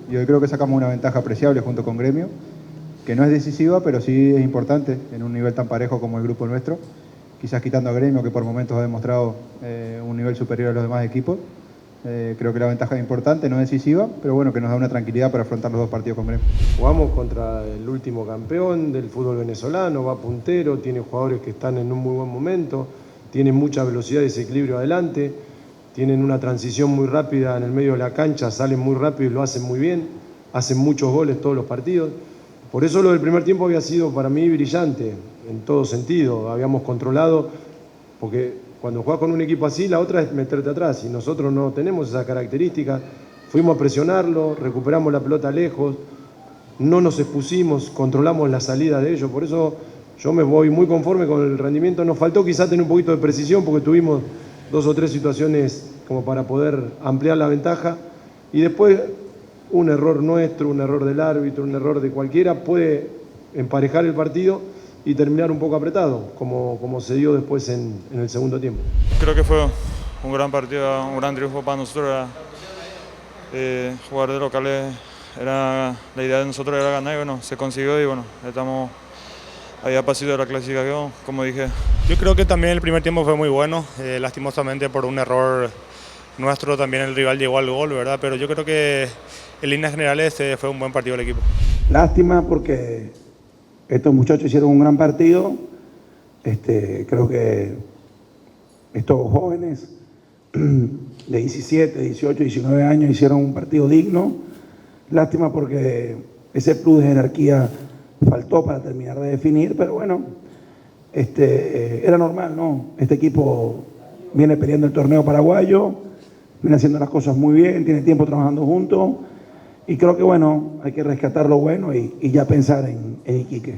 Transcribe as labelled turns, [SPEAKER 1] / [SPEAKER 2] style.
[SPEAKER 1] Y hoy creo que sacamos una ventaja apreciable junto con Gremio, que no es decisiva, pero sí es importante en un nivel tan parejo como el grupo nuestro. Quizás quitando a Gremio, que por momentos ha demostrado un nivel superior a los demás equipos. Creo que la ventaja es importante, no es decisiva, pero bueno, que nos da una tranquilidad para afrontar los dos partidos con Gremio.
[SPEAKER 2] Jugamos contra el último campeón del fútbol venezolano, va puntero, tiene jugadores que están en un muy buen momento, tienen mucha velocidad y desequilibrio adelante, tienen una transición muy rápida en el medio de la cancha, salen muy rápido y lo hacen muy bien, hacen muchos goles todos los partidos. Por eso lo del primer tiempo había sido para mí brillante, en todo sentido. Habíamos controlado, porque cuando jugás con un equipo así, la otra es meterte atrás, y nosotros no tenemos esa característica. Fuimos a presionarlo, recuperamos la pelota lejos, no nos expusimos, controlamos la salida de ellos. Por eso yo me voy muy conforme con el rendimiento. Nos faltó quizás tener un poquito de precisión, porque tuvimos 2 o 3 situaciones como para poder ampliar la ventaja, y después un error nuestro, un error del árbitro, un error de cualquiera puede emparejar el partido y terminar un poco apretado, como se dio después en el segundo tiempo.
[SPEAKER 3] Creo que fue un gran partido, un gran triunfo para nosotros. Jugar de locales, la idea de nosotros era ganar y bueno, se consiguió y bueno, estamos ahí a pasito de la clasificación, como dije.
[SPEAKER 4] Yo creo que también el primer tiempo fue muy bueno, lastimosamente por un error nuestro también el rival llegó al gol, ¿verdad? Pero yo creo que en líneas generales fue un buen partido del equipo.
[SPEAKER 5] Lástima porque estos muchachos hicieron un gran partido. Creo que estos jóvenes de 17, 18, 19 años hicieron un partido digno. Lástima porque ese plus de jerarquía faltó para terminar de definir, pero bueno, era normal, ¿no? Este equipo viene peleando el torneo paraguayo, viene haciendo las cosas muy bien, tiene tiempo trabajando juntos y creo que bueno, hay que rescatar lo bueno y ya pensar en Iquique.